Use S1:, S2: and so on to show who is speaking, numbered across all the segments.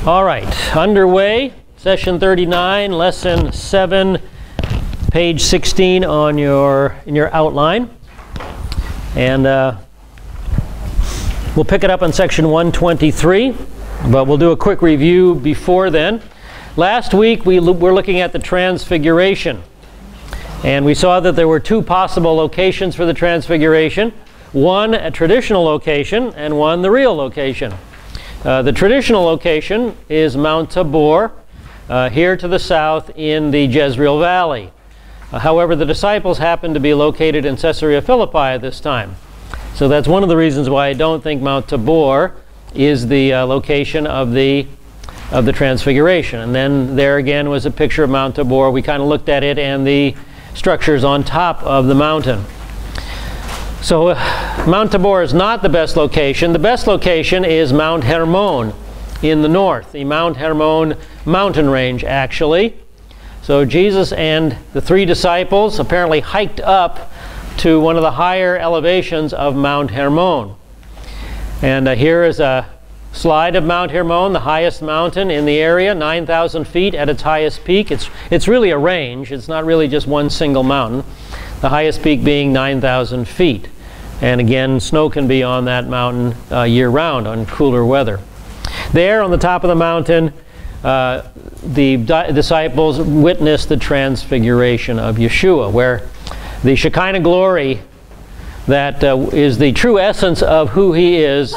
S1: All right, underway, session 39, lesson 7, page 16 on in your outline. And we'll pick it up on section 123, but we'll do a quick review before then. Last week we were looking at the Transfiguration, and we saw that there were two possible locations for the Transfiguration. One, a traditional location, and one, the real location. The traditional location is Mount Tabor, here to the south in the Jezreel Valley. However, the disciples happened to be located in Caesarea Philippi at this time. So that's one of the reasons why I don't think Mount Tabor is the location of the Transfiguration. And then there again was a picture of Mount Tabor. We kind of looked at it and the structures on top of the mountain. So Mount Tabor is not the best location. The best location is Mount Hermon in the north, the Mount Hermon mountain range actually. So Jesus and the three disciples apparently hiked up to one of the higher elevations of Mount Hermon. And here is a slide of Mount Hermon, the highest mountain in the area, 9,000 feet at its highest peak. It's really a range. It's not really just one single mountain. The highest peak being 9,000 feet. And again, snow can be on that mountain year-round on cooler weather. There on the top of the mountain, the disciples witnessed the Transfiguration of Yeshua, where the Shekinah glory that is the true essence of who he is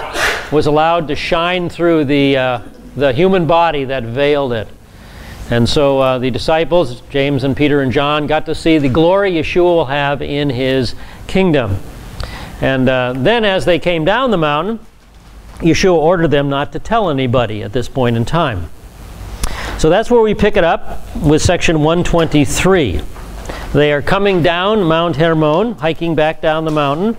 S1: was allowed to shine through the human body that veiled it. And so the disciples, James and Peter and John, got to see the glory Yeshua will have in his kingdom. And then as they came down the mountain, Yeshua ordered them not to tell anybody at this point in time. So that's where we pick it up with section 123. They are coming down Mount Hermon, hiking back down the mountain.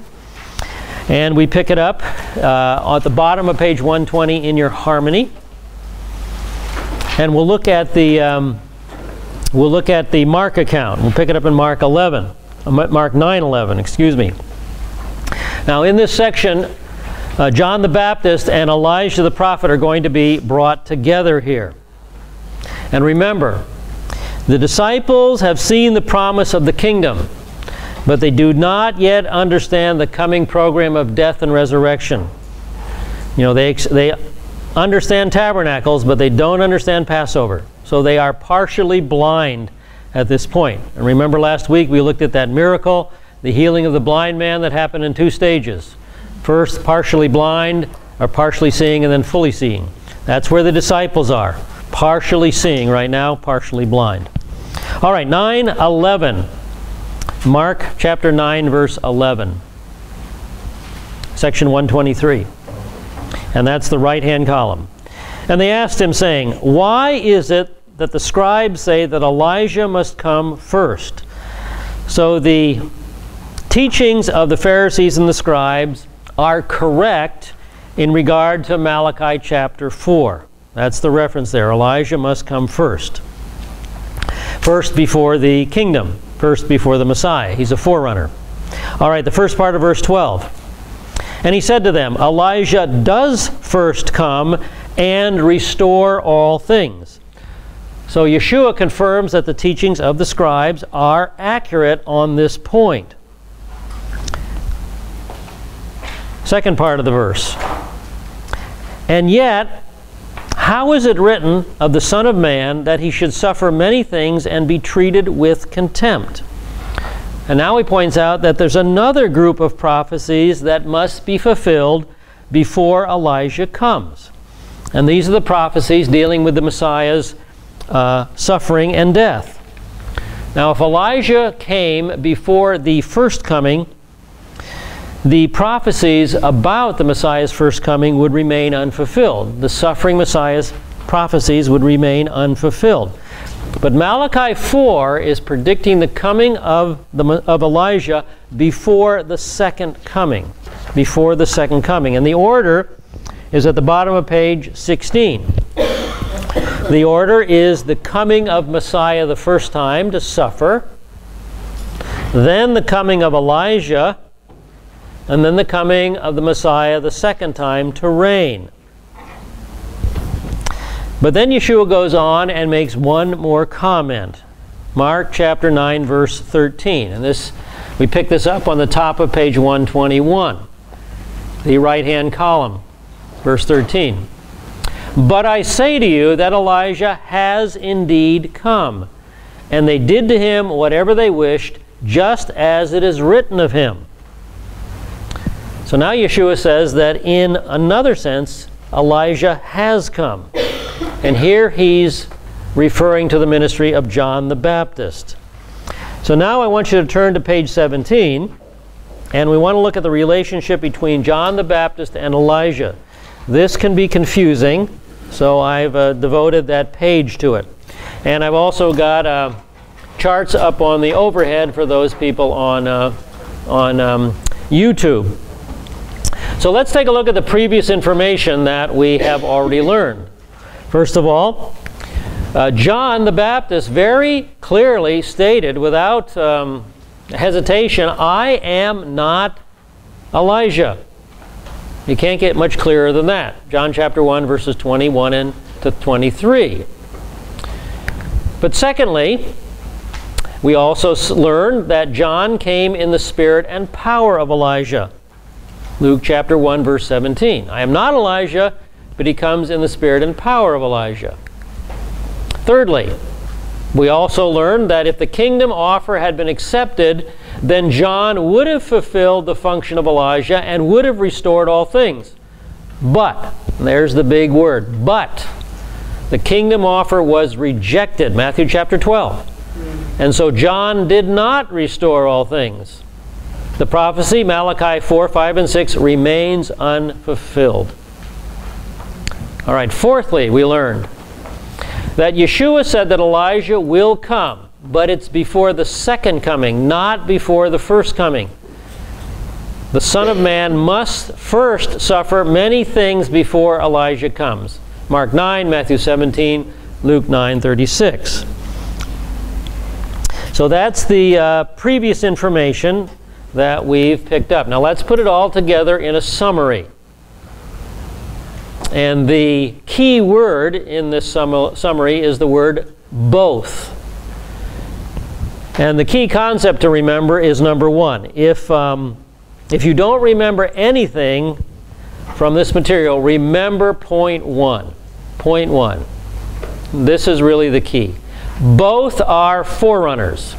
S1: And we pick it up at the bottom of page 120 in your harmony. And we'll look at the Mark account. We'll pick it up in Mark 9:11, excuse me. Now in this section, John the Baptist and Elijah the prophet are going to be brought together here. And remember, the disciples have seen the promise of the kingdom, but they do not yet understand the coming program of death and resurrection. You know, they understand tabernacles, but they don't understand Passover. So they are partially blind at this point. And remember last week we looked at that miracle, the healing of the blind man that happened in two stages. First, partially blind, or partially seeing, and then fully seeing. That's where the disciples are. Partially seeing right now, partially blind. All right, 9:11. Mark chapter 9, verse 11. Section 123. And that's the right-hand column. And they asked him, saying, "Why is it that the scribes say that Elijah must come first?" So the teachings of the Pharisees and the scribes are correct in regard to Malachi chapter 4. That's the reference there. Elijah must come first. First before the kingdom. First before the Messiah. He's a forerunner. All right, the first part of verse 12. And he said to them, "Elijah does first come and restore all things." So Yeshua confirms that the teachings of the scribes are accurate on this point. Second part of the verse. And yet, how is it written of the Son of Man that he should suffer many things and be treated with contempt? And now he points out that there's another group of prophecies that must be fulfilled before Elijah comes. And these are the prophecies dealing with the Messiah's suffering and death. Now if Elijah came before the first coming, the prophecies about the Messiah's first coming would remain unfulfilled. The suffering Messiah's prophecies would remain unfulfilled. But Malachi 4 is predicting the coming of Elijah before the second coming. Before the second coming. And the order is at the bottom of page 16. The order is the coming of Messiah the first time to suffer, then the coming of Elijah, and then the coming of the Messiah the second time to reign. But then Yeshua goes on and makes one more comment. Mark chapter 9, verse 13. And this, we pick this up on the top of page 121, the right-hand column, verse 13. But I say to you that Elijah has indeed come, and they did to him whatever they wished, just as it is written of him. So now Yeshua says that in another sense, Elijah has come. And here he's referring to the ministry of John the Baptist. So now I want you to turn to page 17, and we want to look at the relationship between John the Baptist and Elijah. This can be confusing, so I've devoted that page to it. And I've also got charts up on the overhead for those people on YouTube. So let's take a look at the previous information that we have already learned. First of all, John the Baptist very clearly stated without hesitation, I am not Elijah. You can't get much clearer than that. John chapter 1, verses 21 and to 23. But secondly, we also learned that John came in the spirit and power of Elijah. Luke chapter 1, verse 17. I am not Elijah, but he comes in the spirit and power of Elijah. Thirdly, we also learned that if the kingdom offer had been accepted, then John would have fulfilled the function of Elijah and would have restored all things. But, and there's the big word, but, the kingdom offer was rejected, Matthew chapter 12. And so John did not restore all things. The prophecy, Malachi 4, 5, and 6, remains unfulfilled. All right, fourthly, we learned that Yeshua said that Elijah will come, but it's before the second coming, not before the first coming. The Son of Man must first suffer many things before Elijah comes. Mark 9, Matthew 17, Luke 9, 36. So that's the previous information that we've picked up. Now let's put it all together in a summary. And the key word in this summary is the word both. And the key concept to remember is number one. If you don't remember anything from this material, remember point one. Point one. This is really the key. Both are forerunners.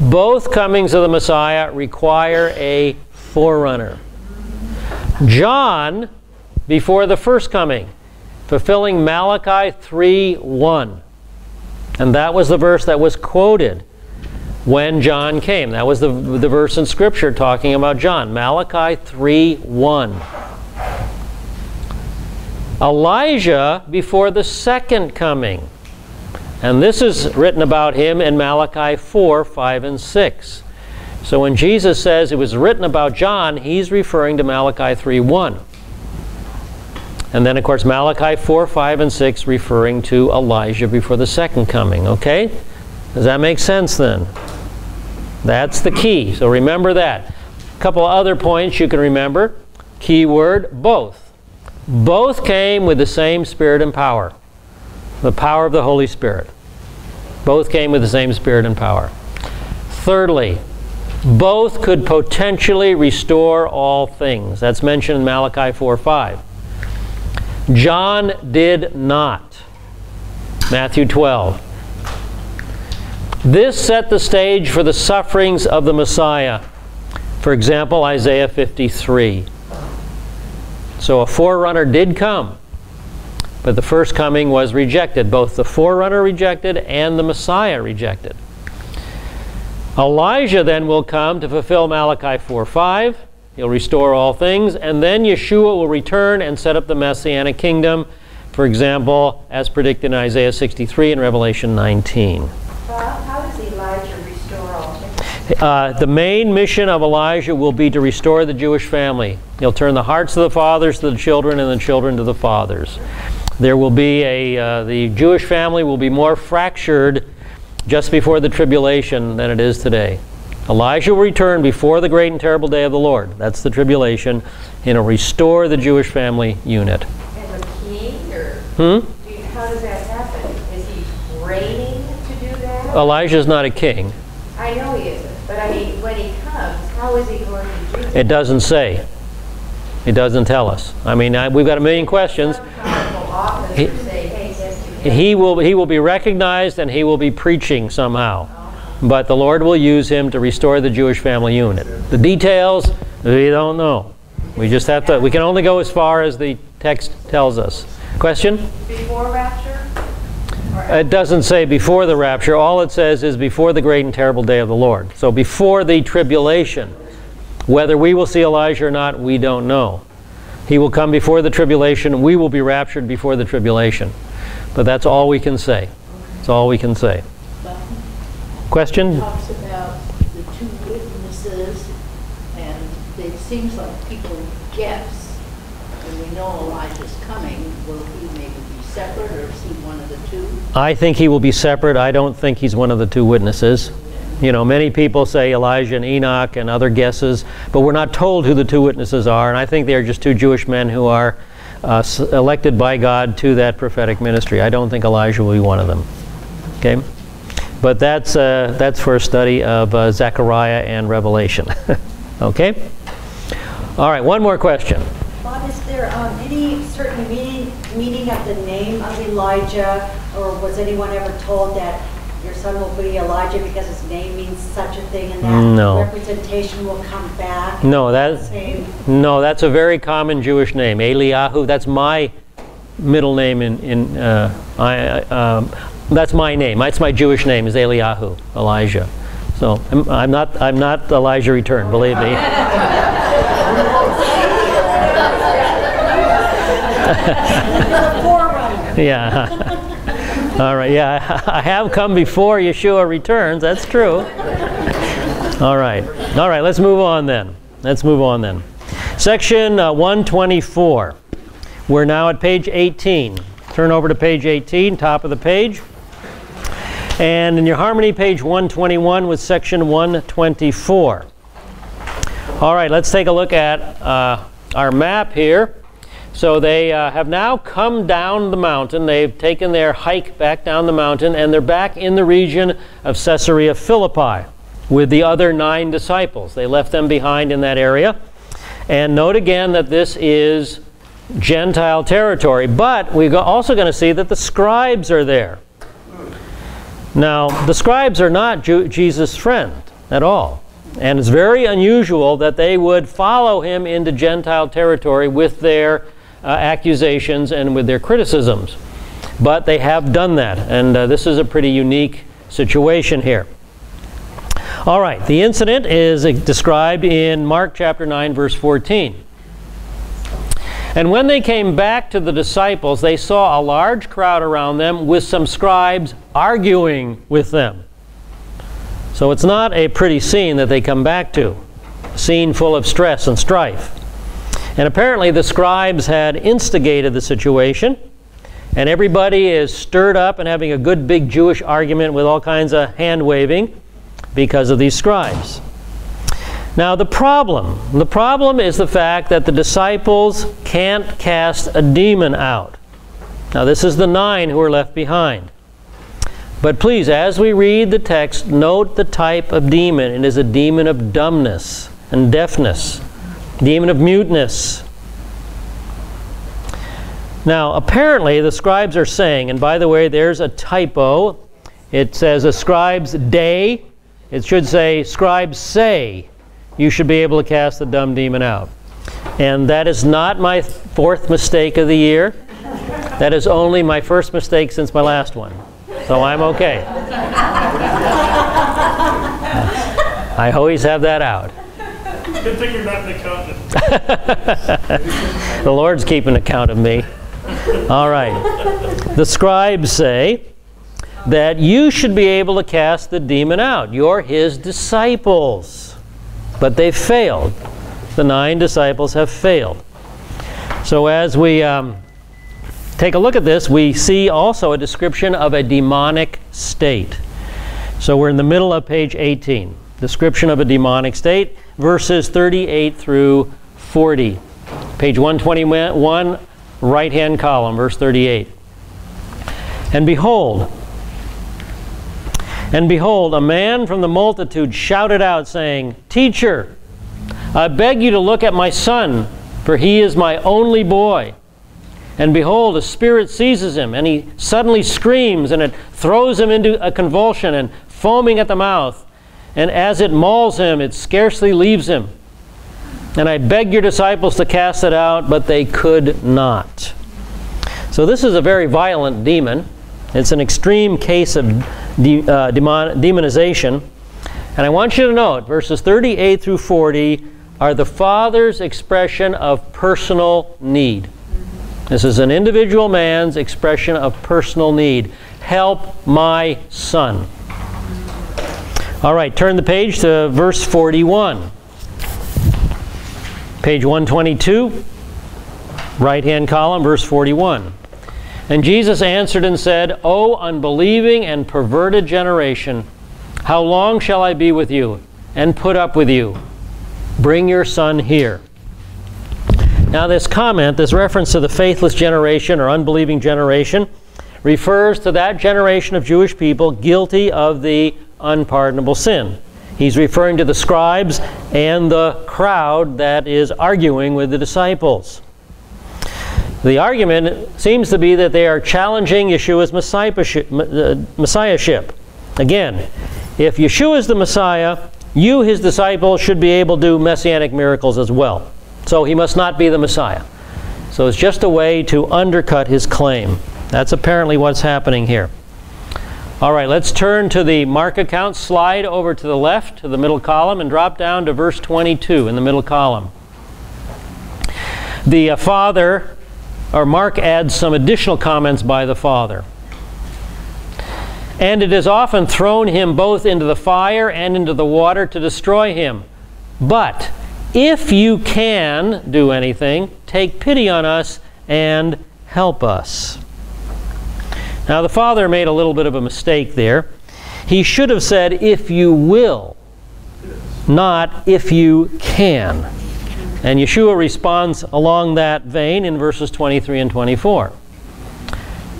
S1: Both comings of the Messiah require a forerunner. John, before the first coming, fulfilling Malachi 3:1. And that was the verse that was quoted when John came. That was the verse in Scripture talking about John, Malachi 3:1. Elijah before the second coming. And this is written about him in Malachi 4, 5, and 6. So when Jesus says it was written about John, he's referring to Malachi 3:1. And then, of course, Malachi 4, 5, and 6 referring to Elijah before the second coming. Okay? Does that make sense then? That's the key. So remember that. A couple of other points you can remember. Key word, both. Both came with the same spirit and power. The power of the Holy Spirit. Both came with the same spirit and power. Thirdly, both could potentially restore all things. That's mentioned in Malachi 4:5. John did not. Matthew 12. This set the stage for the sufferings of the Messiah. For example, Isaiah 53. So a forerunner did come. But the first coming was rejected. Both the forerunner rejected and the Messiah rejected. Elijah then will come to fulfill Malachi 4:5. He'll restore all things. And then Yeshua will return and set up the Messianic kingdom. For example, as predicted in Isaiah 63 and Revelation 19.
S2: How does Elijah restore all things?
S1: The main mission of Elijah will be to restore the Jewish family. He'll turn the hearts of the fathers to the children and the children to the fathers. There will be the Jewish family will be more fractured just before the tribulation than it is today. Elijah will return before the great and terrible day of the Lord. That's the tribulation. And he'll restore the Jewish family unit.
S2: And a king? Or
S1: Hmm?
S2: do you how does that happen? Is he reigning to do that?
S1: Elijah's not a king.
S2: I know he isn't, but I mean, when he comes, how is he going to do that?
S1: It doesn't say. It doesn't tell us. I mean, we've got a million questions.
S2: Some powerful officer say, hey, yes, you can.
S1: He will be recognized and he will be preaching somehow. But the Lord will use him to restore the Jewish family unit. The details, we don't know. We just have to, we can only go as far as the text tells us. Question?
S2: Before rapture?
S1: It doesn't say before the rapture. All it says is before the great and terrible day of the Lord. So before the tribulation. Whether we will see Elijah or not, we don't know. He will come before the tribulation. We will be raptured before the tribulation. But that's all we can say. That's all we can say. Question?
S3: It talks about the two witnesses, and it seems like people guess. When we know Elijah's coming, will he maybe be separate, or is he one of the two?
S1: I think he will be separate. I don't think he's one of the two witnesses. You know, many people say Elijah and Enoch and other guesses, but we're not told who the two witnesses are, and I think they're just two Jewish men who are elected by God to that prophetic ministry. I don't think Elijah will be one of them. Okay? But that's for a study of Zechariah and Revelation. Okay? All right, one more question.
S4: Bob, is there any certain meaning of the name of Elijah, or was anyone ever told that your son will be Elijah because his name means such a thing, and that representation will come back?
S1: No, that's a very common Jewish name, Eliyahu. That's my middle name that's my name. That's my Jewish name, is Eliyahu, Elijah. So I'm not Elijah returned, believe me. Yeah. All right. Yeah, I have come before Yeshua returns. That's true. All right. All right. Let's move on then. Section 124. We're now at page 18. Turn over to page 18, top of the page. And in your harmony, page 121 with section 124. All right, let's take a look at our map here. So they have now come down the mountain. They've taken their hike back down the mountain, and they're back in the region of Caesarea Philippi with the other 9 disciples. They left them behind in that area. And note again that this is Gentile territory, but we're also going to see that the scribes are there. Now, the scribes are not Jesus' friend at all. And it's very unusual that they would follow him into Gentile territory with their accusations and with their criticisms. But they have done that, and this is a pretty unique situation here. All right, the incident is described in Mark chapter 9, verse 14. And when they came back to the disciples, they saw a large crowd around them with some scribes arguing with them. So it's not a pretty scene that they come back to. A scene full of stress and strife. And apparently the scribes had instigated the situation, and everybody is stirred up and having a good big Jewish argument with all kinds of hand waving because of these scribes. Now the problem is the fact that the disciples can't cast a demon out. Now this is the 9 who are left behind. But please, as we read the text, note the type of demon. It is a demon of dumbness and deafness, demon of muteness. Now apparently the scribes are saying, and by the way, there's a typo. It says a scribe's day. It should say scribes say you should be able to cast the dumb demon out. And that is not my 4th mistake of the year. That is only my first mistake since my last one. So I'm okay. I always have that out.
S5: Good thing you're not an accountant.
S1: The Lord's keeping account of me. All right. The scribes say that you should be able to cast the demon out. You're his disciples. But they failed. The 9 disciples have failed. So as we take a look at this, we see also a description of a demonic state. So we're in the middle of page 18. Description of a demonic state, verses 38 through 40. Page 121, right-hand column, verse 38. And behold, a man from the multitude shouted out, saying, Teacher, I beg you to look at my son, for he is my only boy. And behold, a spirit seizes him, and he suddenly screams, and it throws him into a convulsion, and foaming at the mouth. And as it mauls him, it scarcely leaves him. And I begged your disciples to cast it out, but they could not. So this is a very violent demon. It's an extreme case of demonization. And I want you to note, verses 38 through 40 are the Father's expression of personal need. This is an individual man's expression of personal need. Help my son. All right, turn the page to verse 41. Page 122, right-hand column, verse 41. And Jesus answered and said, O unbelieving and perverted generation, how long shall I be with you and put up with you? Bring your son here. Now this comment, this reference to the faithless generation or unbelieving generation, refers to that generation of Jewish people guilty of the unpardonable sin. He's referring to the scribes and the crowd that is arguing with the disciples. The argument seems to be that they are challenging Yeshua's messiahship. Again, if Yeshua is the Messiah, you, his disciples, should be able to do messianic miracles as well. So he must not be the Messiah. So it's just a way to undercut his claim. That's apparently what's happening here. All right, let's turn to the Mark account. Slide over to the left, to the middle column, and drop down to verse 22 in the middle column. The Father, or Mark adds some additional comments by the Father. And it has often thrown him both into the fire and into the water to destroy him. But if you can do anything, take pity on us and help us. Now the Father made a little bit of a mistake there. He should have said, if you will, not if you can. And Yeshua responds along that vein in verses 23 and 24.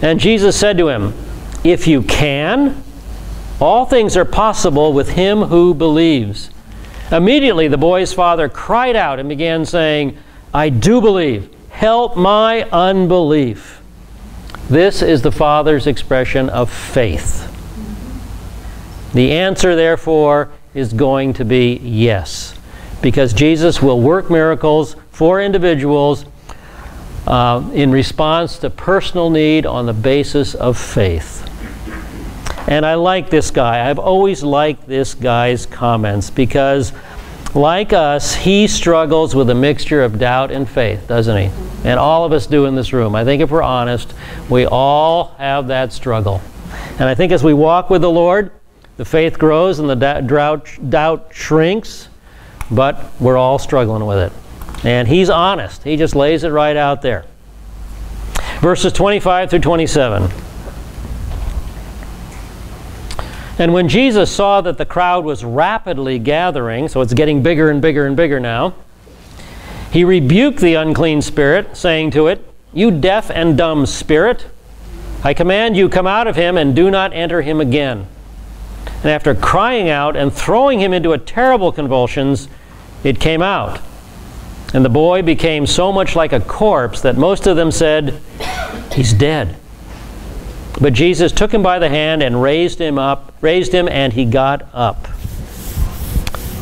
S1: And Jesus said to him, if you can, all things are possible with him who believes. Immediately the boy's father cried out and began saying, I do believe. Help my unbelief. This is the Father's expression of faith. The answer, therefore, is going to be yes, because Jesus will work miracles for individuals in response to personal need on the basis of faith. And I like this guy. I've always liked this guy's comments because, like us, he struggles with a mixture of doubt and faith, doesn't he? And all of us do in this room. I think if we're honest, we all have that struggle. And I think as we walk with the Lord, the faith grows and the doubt shrinks, but we're all struggling with it. And he's honest. He just lays it right out there. Verses 25 through 27. And when Jesus saw that the crowd was rapidly gathering, so it's getting bigger and bigger and bigger now, he rebuked the unclean spirit, saying to it, You deaf and dumb spirit, I command you, come out of him and do not enter him again. And after crying out and throwing him into a terrible convulsions, it came out. And the boy became so much like a corpse that most of them said, He's dead. But Jesus took him by the hand and raised him and he got up.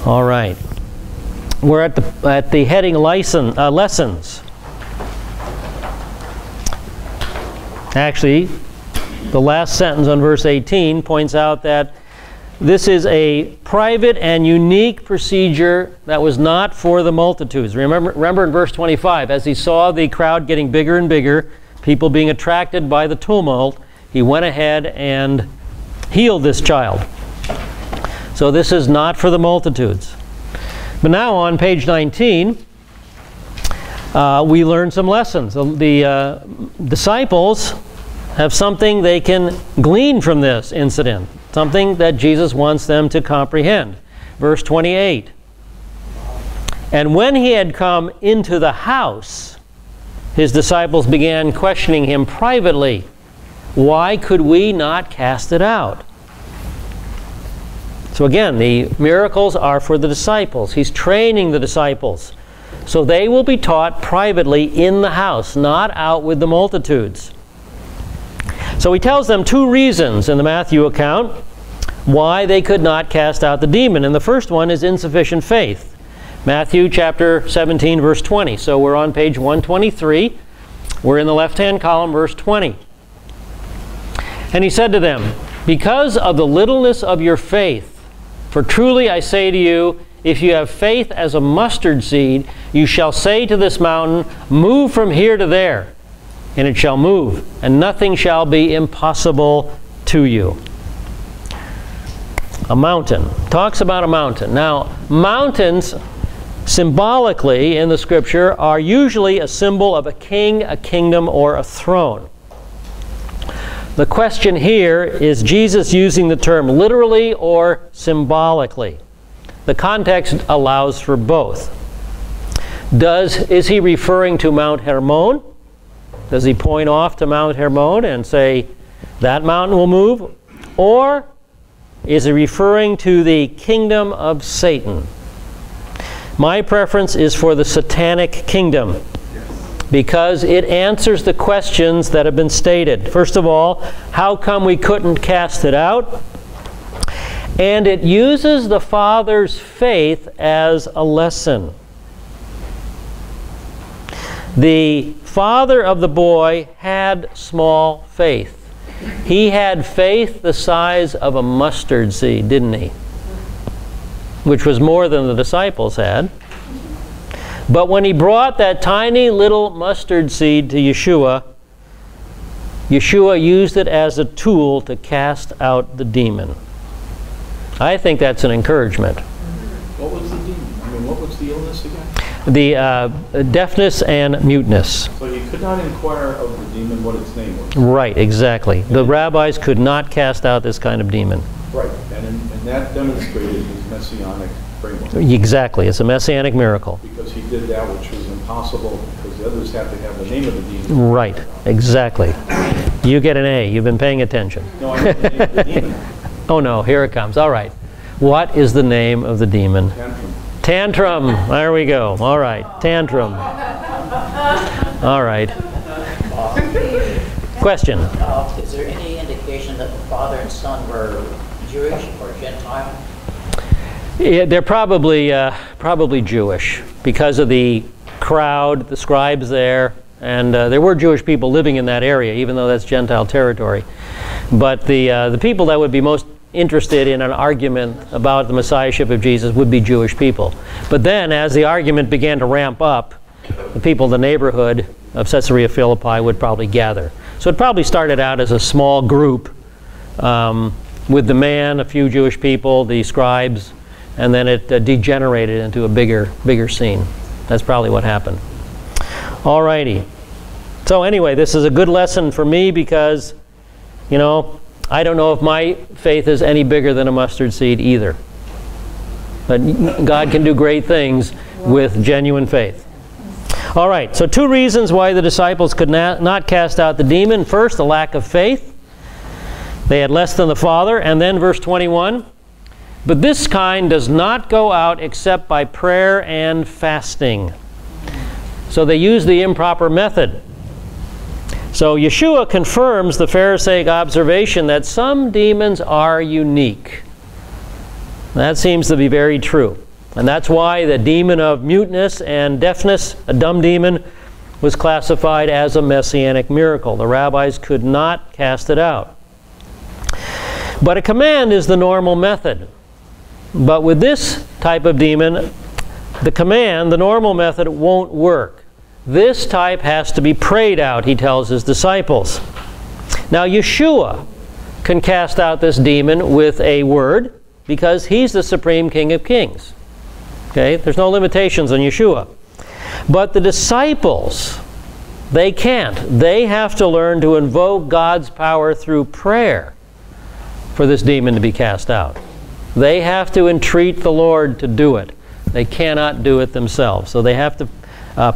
S1: All right. We're at the heading lessons. Actually, the last sentence on verse 18 points out that this is a private and unique procedure that was not for the multitudes. Remember in verse 25, as he saw the crowd getting bigger and bigger, people being attracted by the tumult, he went ahead and healed this child. So this is not for the multitudes. But now on page 19, we learn some lessons. The disciples have something they can glean from this incident, something that Jesus wants them to comprehend. Verse 28. And when he had come into the house, his disciples began questioning him privately. Why could we not cast it out? So again, the miracles are for the disciples. He's training the disciples. So they will be taught privately in the house, not out with the multitudes. So he tells them two reasons in the Matthew account why they could not cast out the demon. And the first one is insufficient faith. Matthew chapter 17, verse 20. So we're on page 123. We're in the left-hand column, verse 20. And he said to them, "Because of the littleness of your faith, for truly I say to you, if you have faith as a mustard seed, you shall say to this mountain, 'Move from here to there,' and it shall move, and nothing shall be impossible to you." A mountain. Talks about a mountain. Now, mountains, symbolically in the Scripture, are usually a symbol of a king, a kingdom, or a throne. The question here is Jesus using the term literally or symbolically? The context allows for both. Is he referring to Mount Hermon? Does he point off to Mount Hermon and say that mountain will move? Or is he referring to the kingdom of Satan? My preference is for the satanic kingdom, because it answers the questions that have been stated. First of all, how come we couldn't cast it out? And it uses the Father's faith as a lesson. The father of the boy had small faith. He had faith the size of a mustard seed, didn't he? Which was more than the disciples had. But when he brought that tiny little mustard seed to Yeshua, Yeshua used it as a tool to cast out the demon. I think that's an encouragement.
S6: What was the demon? I mean, what was the illness again?
S1: The deafness and muteness.
S6: So you could not inquire of the demon what its name was.
S1: Right, exactly. The rabbis could not cast out this kind of demon.
S6: Right, and that demonstrated his Messianic framework.
S1: Exactly, it's a Messianic miracle.
S6: Because he did that which was impossible, because the others had to have the name of the demon.
S1: Right, exactly. You get an A. You've been paying attention.
S6: No, I know the name of the demon.
S1: Oh no, here it comes. All right. What is the name of the demon?
S6: Tantrum.
S1: Tantrum. There we go. All right. Tantrum. All right. Question.
S7: Is there any indication that the father and son were Jewish or Gentile?
S1: Yeah, they're probably Jewish because of the crowd, the scribes there, and there were Jewish people living in that area, even though that's Gentile territory. But the people that would be most interested in an argument about the Messiahship of Jesus would be Jewish people. But then, as the argument began to ramp up, the people in the neighborhood of Caesarea Philippi would probably gather. So it probably started out as a small group with the man, a few Jewish people, the scribes, and then it degenerated into a bigger scene. That's probably what happened. All righty. So anyway, this is a good lesson for me because, you know, I don't know if my faith is any bigger than a mustard seed either. But God can do great things with genuine faith. All right, so two reasons why the disciples could not cast out the demon. First, a lack of faith. They had less than the Father. And then verse 21, but this kind does not go out except by prayer and fasting. So they used the improper method. So Yeshua confirms the Pharisaic observation that some demons are unique. That seems to be very true. And that's why the demon of muteness and deafness, a dumb demon, was classified as a Messianic miracle. The rabbis could not cast it out. But a command is the normal method. But with this type of demon, the command, the normal method, won't work. This type has to be prayed out, he tells his disciples. Now Yeshua can cast out this demon with a word because he's the supreme King of Kings. Okay? There's no limitations on Yeshua. But the disciples, they can't. They have to learn to invoke God's power through prayer for this demon to be cast out. They have to entreat the Lord to do it. They cannot do it themselves. So they have to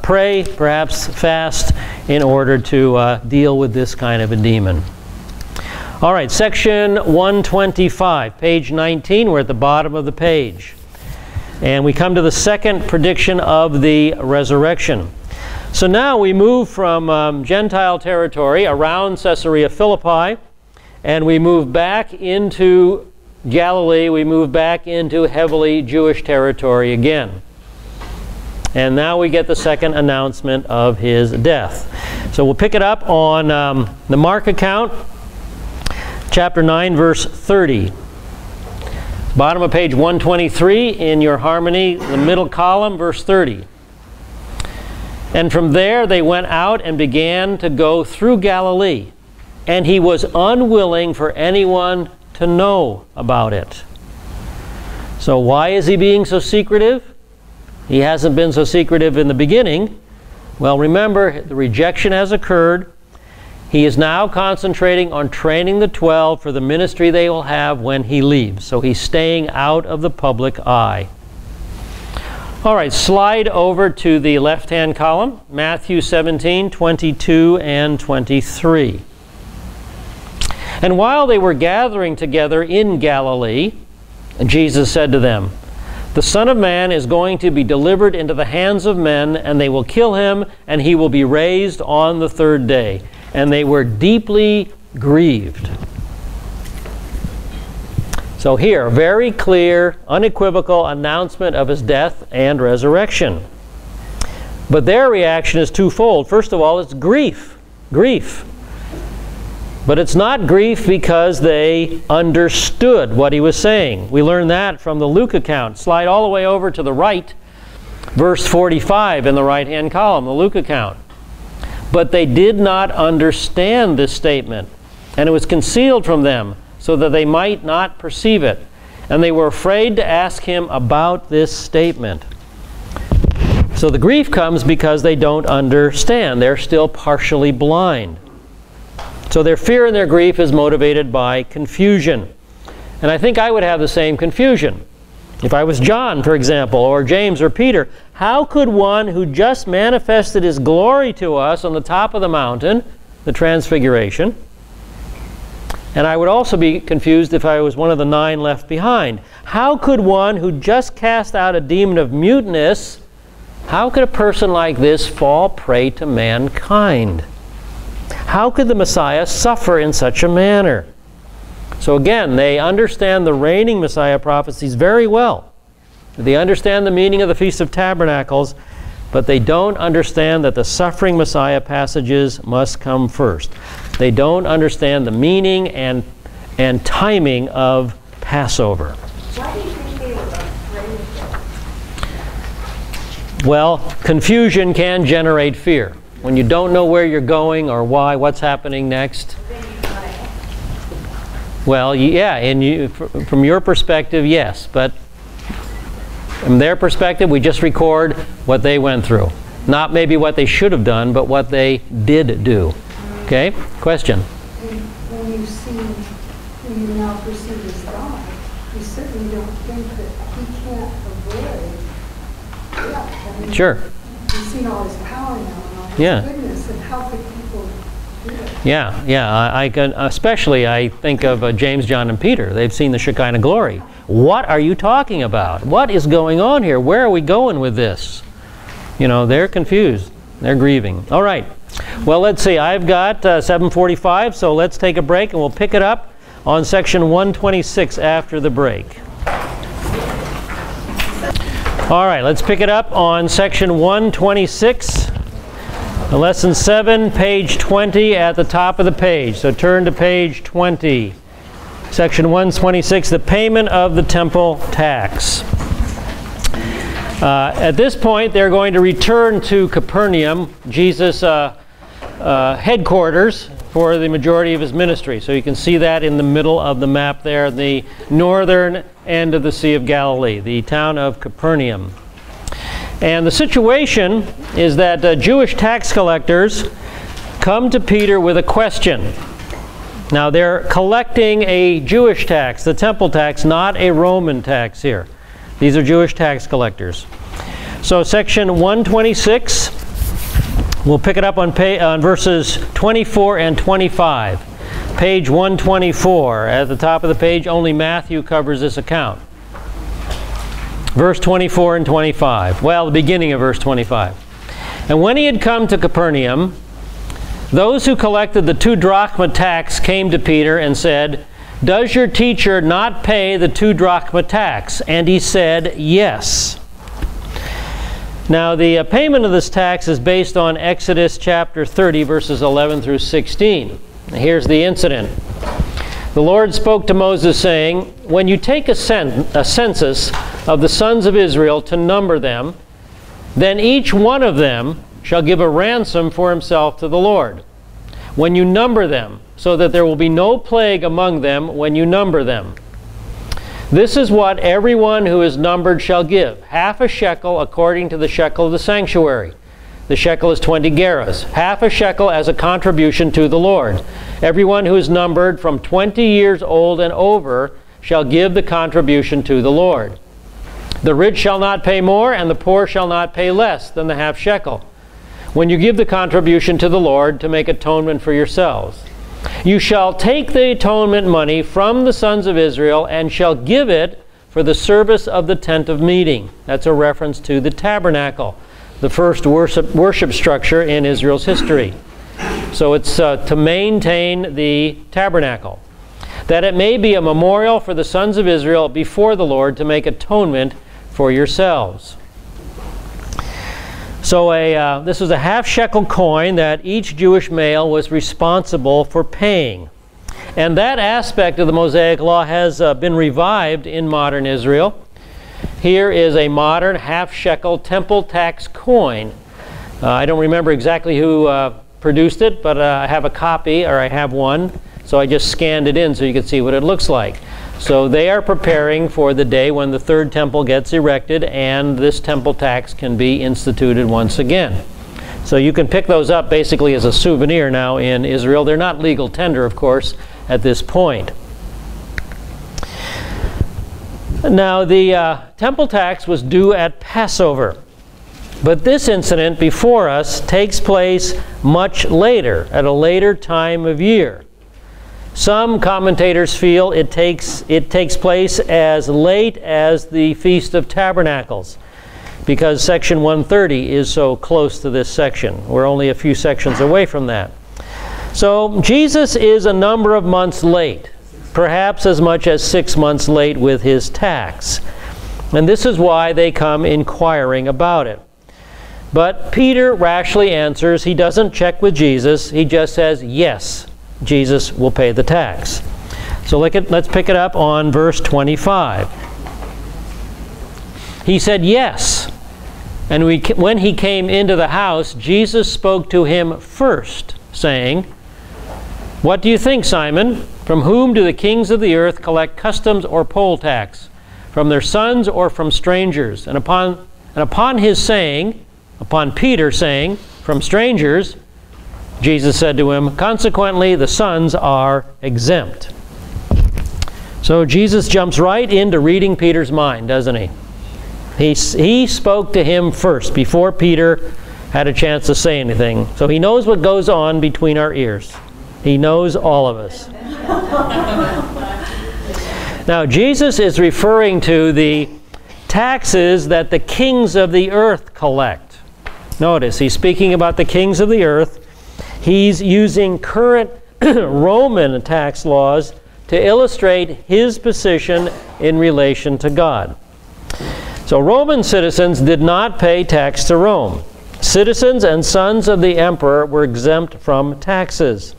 S1: pray, perhaps fast, in order to deal with this kind of a demon. All right, section 125, page 19. We're at the bottom of the page. And we come to the second prediction of the resurrection. So now we move from Gentile territory around Caesarea Philippi, and we move back into Galilee. We move back into heavily Jewish territory again. And now we get the second announcement of his death. So we'll pick it up on the Mark account, chapter 9, verse 30. Bottom of page 123 in your harmony, the middle column, verse 30. And from there they went out and began to go through Galilee, and he was unwilling for anyone to know about it. So why is he being so secretive? He hasn't been so secretive in the beginning. Well, remember, the rejection has occurred. He is now concentrating on training the 12 for the ministry they will have when he leaves. So he's staying out of the public eye. All right, slide over to the left-hand column, Matthew 17, 22 and 23. And while they were gathering together in Galilee, Jesus said to them, "The Son of Man is going to be delivered into the hands of men, and they will kill him, and he will be raised on the third day." And they were deeply grieved. So here, very clear, unequivocal announcement of his death and resurrection. But their reaction is twofold. First of all, it's grief. Grief. But it's not grief because they understood what he was saying. We learn that from the Luke account. Slide all the way over to the right, verse 45 in the right-hand column, the Luke account. But they did not understand this statement, and it was concealed from them, so that they might not perceive it. And they were afraid to ask him about this statement. So the grief comes because they don't understand. They're still partially blind. So their fear and their grief is motivated by confusion. And I think I would have the same confusion. If I was John, for example, or James or Peter, how could one who just manifested his glory to us on the top of the mountain, the Transfiguration, and I would also be confused if I was one of the 9 left behind. How could one who just cast out a demon of muteness, how could a person like this fall prey to mankind? How could the Messiah suffer in such a manner? So again, they understand the reigning Messiah prophecies very well. They understand the meaning of the Feast of Tabernacles, but they don't understand that the suffering Messiah passages must come first. They don't understand the meaning and timing of Passover.
S2: Why do you think they were afraid of
S1: Well, confusion can generate fear. When you don't know where you're going or why, what's happening next. Well, yeah, and from your perspective, yes, but from their perspective, we just record what they went through. Not maybe what they should have done, but what they did do. Okay? Question?
S8: When you now perceive his God, you certainly don't think that he can't avoid death. I mean,
S1: Sure.
S8: You've seen all his power now and all his goodness, and how could people do it?
S1: Yeah. I can, especially I think of James, John, and Peter. They've seen the Shekinah glory. What are you talking about? What is going on here? Where are we going with this? You know, they're confused. They're grieving. All right. Well, let's see. I've got 7:45, so let's take a break, and we'll pick it up on section 126 after the break. All right, let's pick it up on section 126, lesson 7, page 20 at the top of the page. So turn to page 20. Section 126, the payment of the temple tax. At this point, they're going to return to Capernaum, Jesus' headquarters for the majority of his ministry. So you can see that in the middle of the map there, the northern end of the Sea of Galilee, the town of Capernaum. And the situation is that Jewish tax collectors come to Peter with a question. Now they're collecting a Jewish tax, the temple tax, not a Roman tax here. These are Jewish tax collectors. So section 126, we'll pick it up on verses 24 and 25. page 124. At the top of the page, only Matthew covers this account. Verse 24 and 25. Well, the beginning of verse 25. And when he had come to Capernaum, those who collected the 2 drachma tax came to Peter and said, "Does your teacher not pay the 2 drachma tax?" And he said, "Yes." Now, the payment of this tax is based on Exodus chapter 30, verses 11 through 16. Here's the incident. The Lord spoke to Moses, saying, "When you take a census of the sons of Israel to number them, then each one of them shall give a ransom for himself to the Lord. When you number them, so that there will be no plague among them when you number them. This is what everyone who is numbered shall give, half a shekel according to the shekel of the sanctuary. The shekel is 20 gerahs, half a shekel as a contribution to the Lord. Everyone who is numbered from 20 years old and over shall give the contribution to the Lord. The rich shall not pay more, and the poor shall not pay less than the half shekel, when you give the contribution to the Lord to make atonement for yourselves. You shall take the atonement money from the sons of Israel and shall give it for the service of the tent of meeting." That's a reference to the tabernacle, the first worship structure in Israel's history. So it's to maintain the tabernacle, that it may be a memorial for the sons of Israel before the Lord to make atonement for yourselves. So this was a half shekel coin that each Jewish male was responsible for paying. And that aspect of the Mosaic Law has been revived in modern Israel. Here is a modern half shekel temple tax coin. I don't remember exactly who produced it, but I have a copy, or I have one. So I just scanned it in so you can see what it looks like. So they are preparing for the day when the third temple gets erected and this temple tax can be instituted once again. So you can pick those up basically as a souvenir now in Israel. They're not legal tender, of course, at this point. Now, the temple tax was due at Passover. But this incident before us takes place much later, at a later time of year. Some commentators feel it takes place as late as the Feast of Tabernacles, because section 130 is so close to this section. We're only a few sections away from that. So Jesus is a number of months late, perhaps as much as 6 months late with his tax. And this is why they come inquiring about it. But Peter rashly answers. He doesn't check with Jesus. He just says, yes, Jesus will pay the tax. So let's pick it up on verse 25. He said, yes. And when he came into the house, Jesus spoke to him first, saying, "What do you think, Simon? From whom do the kings of the earth collect customs or poll tax? From their sons or from strangers?" And upon Peter saying, "From strangers," Jesus said to him, "Consequently, the sons are exempt." So Jesus jumps right into reading Peter's mind, doesn't he? He spoke to him first before Peter had a chance to say anything. So he knows what goes on between our ears. He knows all of us. Now, Jesus is referring to the taxes that the kings of the earth collect. Notice, he's speaking about the kings of the earth. He's using current Roman tax laws to illustrate his position in relation to God. So Roman citizens did not pay tax to Rome. Citizens and sons of the emperor were exempt from taxes.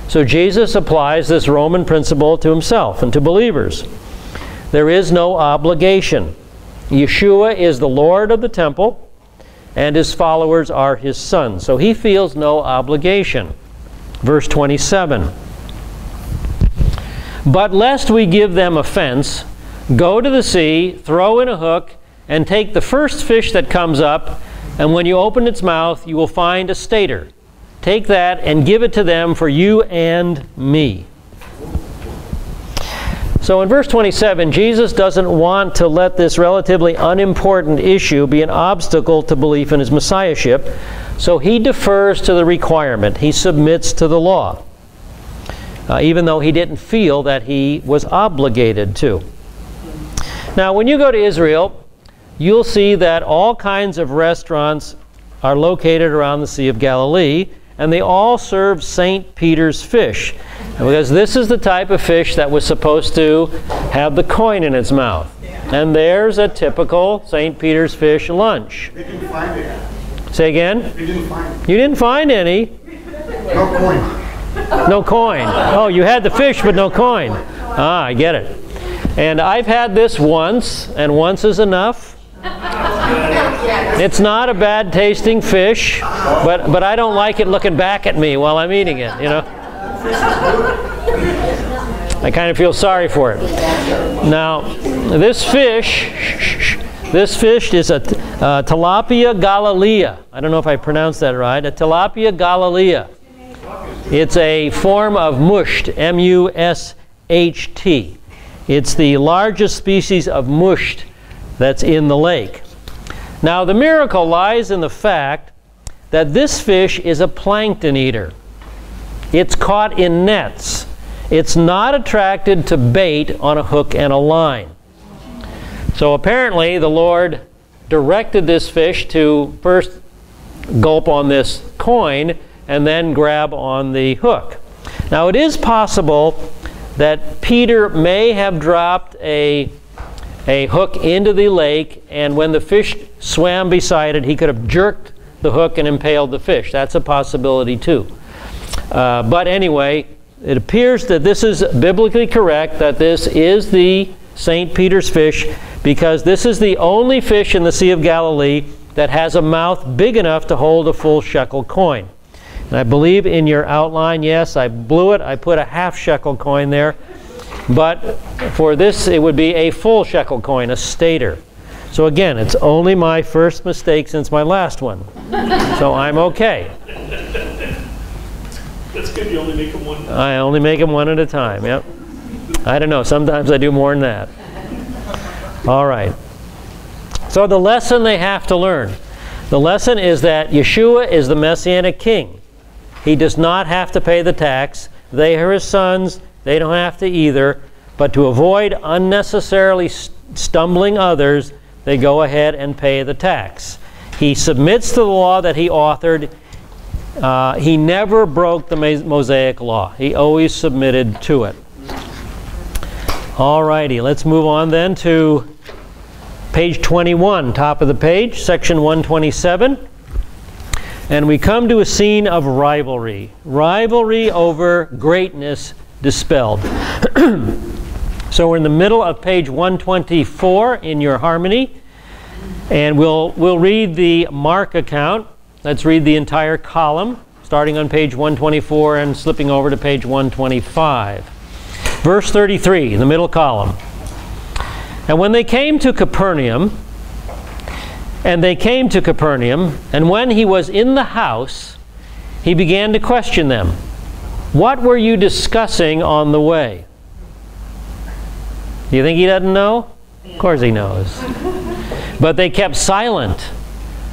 S1: So Jesus applies this Roman principle to himself and to believers. There is no obligation. Yeshua is the Lord of the temple, and his followers are his sons. So he feels no obligation. Verse 27. "But lest we give them offense, go to the sea, throw in a hook, and take the first fish that comes up, and when you open its mouth, you will find a stater. Take that and give it to them for you and me." So in verse 27, Jesus doesn't want to let this relatively unimportant issue be an obstacle to belief in his messiahship, so he defers to the requirement. He submits to the law. even though he didn't feel that he was obligated to. Now, when you go to Israel, you'll see that all kinds of restaurants are located around the Sea of Galilee, and they all serve St. Peter's fish, because this is the type of fish that was supposed to have the coin in its mouth. And there's a typical St. Peter's fish lunch.
S9: They didn't find it.
S1: Say again?
S9: They didn't find it.
S1: You didn't find any.
S9: No coin.
S1: No coin. Oh, you had the fish, but no coin. Ah, I get it. And I've had this once, and once is enough. It's not a bad tasting fish, but I don't like it looking back at me while I'm eating it, you know. I kind of feel sorry for it. Now, this fish is a tilapia galilea. I don't know if I pronounced that right. A tilapia galilea. It's a form of musht, M-U-S-H-T. It's the largest species of musht that's in the lake. Now, the miracle lies in the fact that this fish is a plankton eater. It's caught in nets. It's not attracted to bait on a hook and a line. So apparently the Lord directed this fish to first gulp on this coin and then grab on the hook. Now, it is possible that Peter may have dropped a hook into the lake, and when the fish swam beside it, he could have jerked the hook and impaled the fish. That's a possibility too. But anyway, it appears that this is biblically correct, that this is the St. Peter's fish, because this is the only fish in the Sea of Galilee that has a mouth big enough to hold a full shekel coin. And I believe in your outline, yes, I blew it. I put a half shekel coin there. But for this, it would be a full shekel coin, a stater. So again, it's only my first mistake since my last one. So I'm okay.
S5: That's good. You only make them one.
S1: I only make them one at a time, yep. I don't know. Sometimes I do more than that. All right. So the lesson they have to learn. The lesson is that Yeshua is the Messianic king. He does not have to pay the tax. They are his sons. They don't have to either. But to avoid unnecessarily stumbling others, they go ahead and pay the tax. He submits to the law that he authored. He never broke the Mosaic law. He always submitted to it. All righty, let's move on then to page 21, top of the page, section 127. And we come to a scene of rivalry. Rivalry over greatness dispelled. So we're in the middle of page 124 in your harmony. And we'll read the Mark account. Let's read the entire column, starting on page 124 and slipping over to page 125. Verse 33, in the middle column. And when they came to Capernaum, and when he was in the house, he began to question them. What were you discussing on the way? Do you think he doesn't know? Of course he knows. But they kept silent,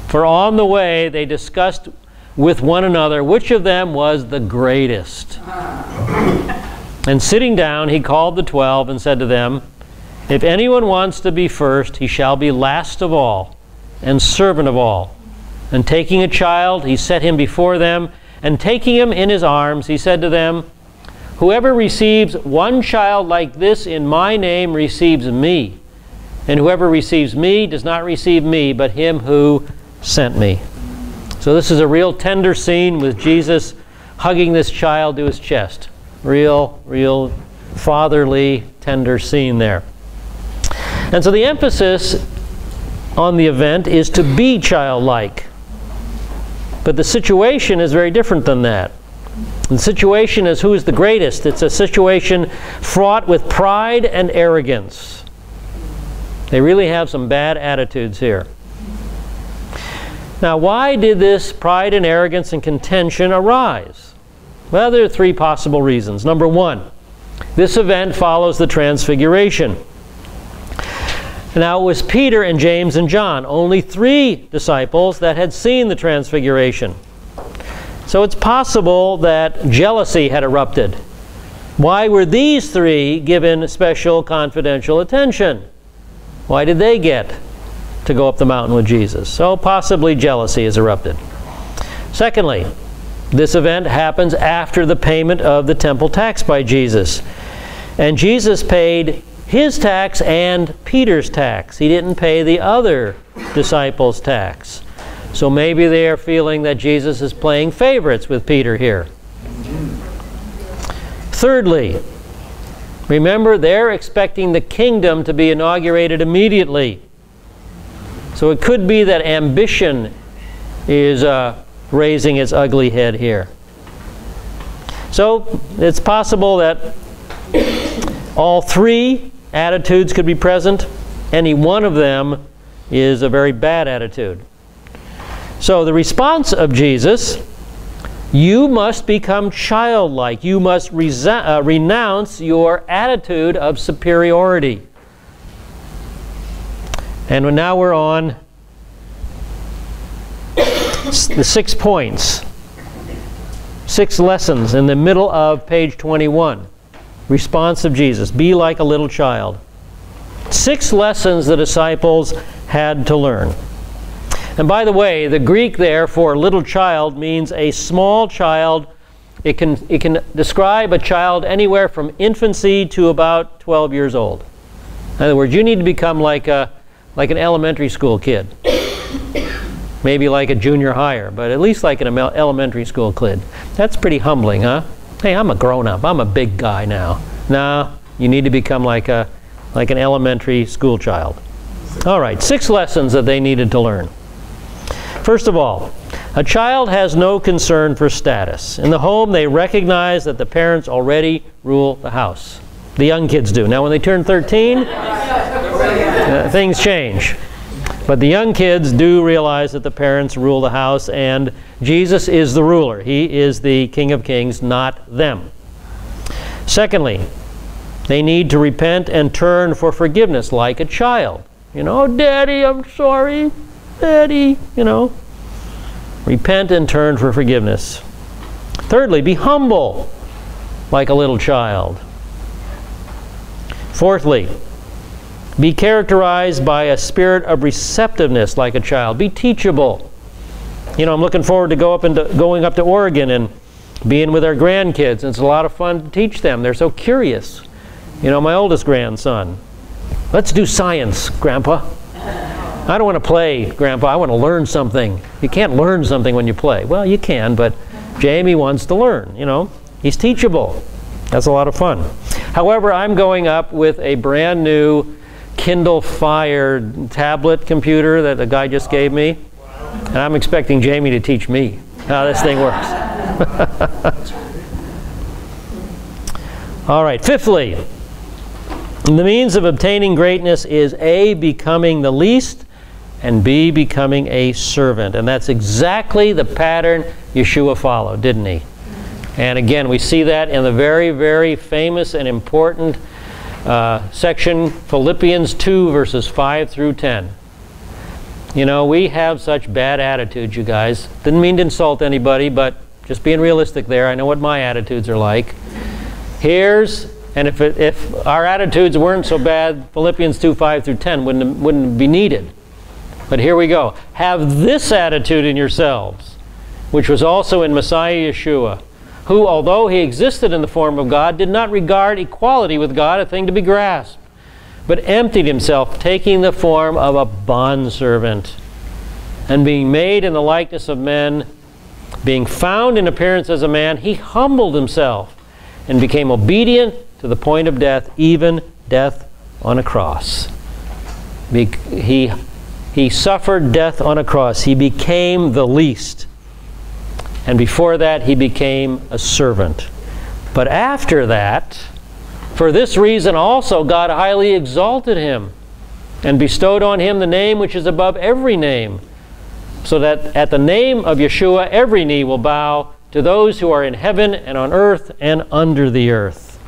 S1: for on the way they discussed with one another which of them was the greatest. And sitting down, he called the 12 and said to them, if anyone wants to be first, he shall be last of all and servant of all. And taking a child, he set him before them, and taking him in his arms, he said to them, whoever receives one child like this in my name receives me. And whoever receives me does not receive me, but him who sent me. So this is a real tender scene with Jesus hugging this child to his chest. Real fatherly, tender scene there. And so the emphasis on the event is to be childlike. But the situation is very different than that. The situation is who is the greatest. It's a situation fraught with pride and arrogance. They really have some bad attitudes here. Now, why did this pride and arrogance and contention arise? Well, there are three possible reasons. Number one, this event follows the Transfiguration. Now, it was Peter and James and John, only 3 disciples that had seen the Transfiguration. So it's possible that jealousy had erupted. Why were these three given special confidential attention? Why did they get to go up the mountain with Jesus? So possibly jealousy has erupted. Secondly, this event happens after the payment of the temple tax by Jesus. And Jesus paid his tax and Peter's tax. He didn't pay the other disciples' tax. So maybe they are feeling that Jesus is playing favorites with Peter here. Thirdly, remember, they're expecting the kingdom to be inaugurated immediately. So it could be that ambition is raising its ugly head here. So it's possible that all three attitudes could be present. Any one of them is a very bad attitude. So the response of Jesus: you must become childlike. You must renounce your attitude of superiority. And now we're on the 6 points, 6 lessons in the middle of page 21. Response of Jesus: be like a little child. 6 lessons the disciples had to learn. And by the way, the Greek there for little child means a small child. It can describe a child anywhere from infancy to about 12 years old. In other words, you need to become like an elementary school kid. Maybe like a junior higher, but at least like an elementary school kid. That's pretty humbling, huh? Hey, I'm a grown-up. I'm a big guy now. No, you need to become like an elementary school child. All right, 6 lessons that they needed to learn. First of all, a child has no concern for status. In the home, they recognize that the parents already rule the house. The young kids do. Now, when they turn 13, things change. But the young kids do realize that the parents rule the house, and Jesus is the ruler. He is the King of Kings, not them. Secondly, they need to repent and turn for forgiveness like a child. You know, Daddy, I'm sorry. Daddy, you know. Repent and turn for forgiveness. Thirdly, be humble like a little child. Fourthly, be characterized by a spirit of receptiveness like a child. Be teachable. You know, I'm looking forward to going up to Oregon and being with our grandkids. It's a lot of fun to teach them. They're so curious. You know, my oldest grandson, let's do science, Grandpa. I don't want to play, Grandpa. I want to learn something. You can't learn something when you play. Well, you can, but Jamie wants to learn, you know. He's teachable. That's a lot of fun. However, I'm going up with a brand new Kindle Fire tablet computer that the guy just gave me. And I'm expecting Jamie to teach me how this thing works. All right, fifthly, the means of obtaining greatness is A, becoming the least, and B, becoming a servant. And that's exactly the pattern Yeshua followed, didn't he? And again, we see that in the very, very famous and important section, Philippians 2, verses 5 through 10. You know, we have such bad attitudes, you guys. Didn't mean to insult anybody, but just being realistic there. I know what my attitudes are like. And if our attitudes weren't so bad, Philippians 2, 5 through 10 wouldn't be needed. But here we go. Have this attitude in yourselves, which was also in Messiah Yeshua, who, although he existed in the form of God, did not regard equality with God a thing to be grasped, but emptied himself, taking the form of a bondservant, and being made in the likeness of men, being found in appearance as a man, he humbled himself and became obedient to the point of death, even death on a cross. He suffered death on a cross. He became the least. And before that, he became a servant. But after that, for this reason also, God highly exalted him and bestowed on him the name which is above every name, so that at the name of Yeshua, every knee will bow, to those who are in heaven and on earth and under the earth.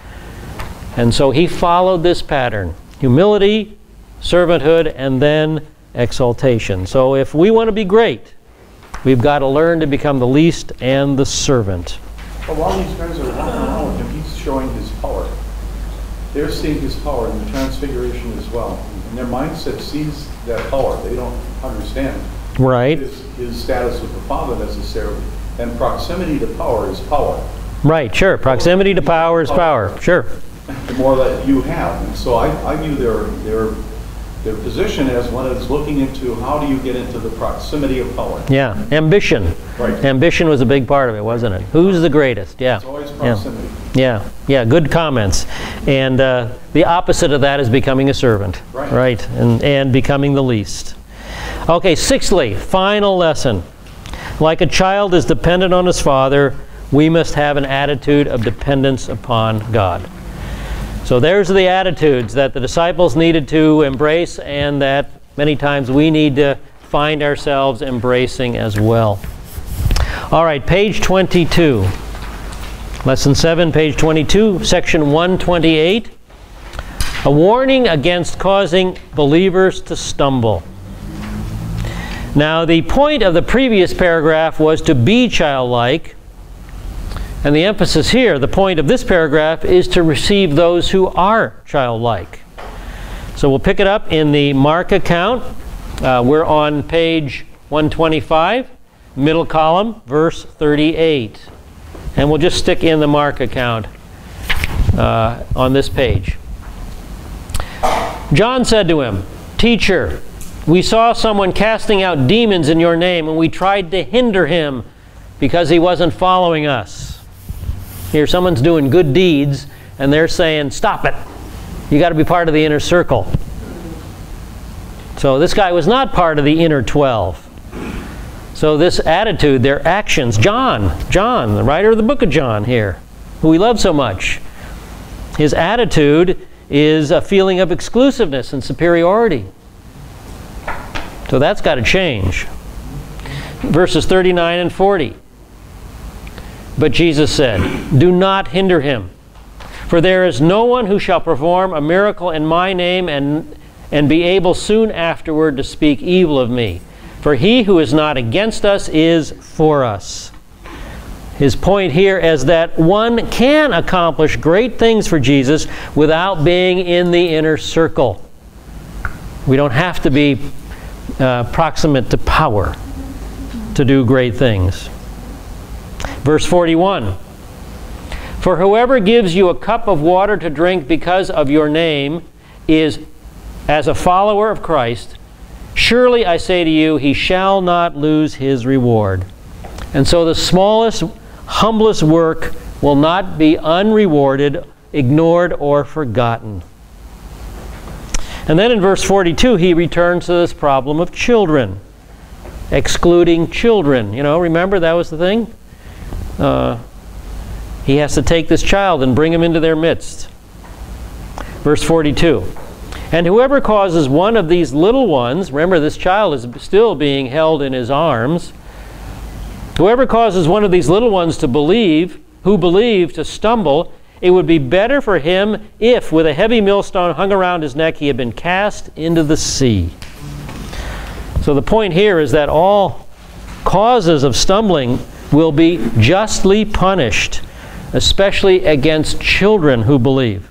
S1: And so he followed this pattern: humility, servanthood, and then exaltation. So if we want to be great, we've got to learn to become the least and the servant.
S6: But while these guys are walking around with him, he's showing his they're seeing his power in the transfiguration as well. And their mindset sees that power. They don't understand
S1: Right.
S6: his status with the Father necessarily. And proximity to power is power.
S1: Right, sure. Proximity to power is power. Sure.
S6: The more that you have. And so I view their position as one that's looking into how do you get into the proximity of power.
S1: Yeah. Ambition.
S6: Right.
S1: Ambition was a big part of it, wasn't it? Who's the greatest? Yeah.
S6: It's always proximity.
S1: Yeah. Yeah. Good comments. And the opposite of that is becoming a servant.
S6: Right.
S1: Right. And becoming the least. Okay, sixthly, final lesson. Like a child is dependent on his father, we must have an attitude of dependence upon God. So there's the attitudes that the disciples needed to embrace and that many times we need to find ourselves embracing as well. All right, page 22. Lesson 7, page 22, section 128. A warning against causing believers to stumble. Now, the point of the previous paragraph was to be childlike. And the emphasis here, the point of this paragraph, is to receive those who are childlike. So we'll pick it up in the Mark account. We're on page 125, middle column, verse 38. And we'll just stick in the Mark account on this page. John said to him, "Teacher, we saw someone casting out demons in your name, and we tried to hinder him because he wasn't following us." Here, someone's doing good deeds, and they're saying, "Stop it. You got to be part of the inner circle." So this guy was not part of the inner 12. So this attitude, their actions, John, the writer of the book of John here, who we love so much, his attitude is a feeling of exclusiveness and superiority. So that's got to change. Verses 39 and 40. But Jesus said, "Do not hinder him, for there is no one who shall perform a miracle in my name and be able soon afterward to speak evil of me. For he who is not against us is for us." His point here is that one can accomplish great things for Jesus without being in the inner circle. We don't have to be proximate to power to do great things. Verse 41. "For whoever gives you a cup of water to drink because of your name is as a follower of Christ. Surely I say to you, he shall not lose his reward." And so the smallest, humblest work will not be unrewarded, ignored, or forgotten. And then in verse 42, he returns to this problem of children, excluding children. You know, remember that was the thing? He has to take this child and bring him into their midst. Verse 42. "And whoever causes one of these little ones," remember this child is still being held in his arms, "whoever causes one of these little ones to believe, who believe, to stumble, it would be better for him if, with a heavy millstone hung around his neck, he had been cast into the sea." So the point here is that all causes of stumbling will be justly punished, especially against children who believe.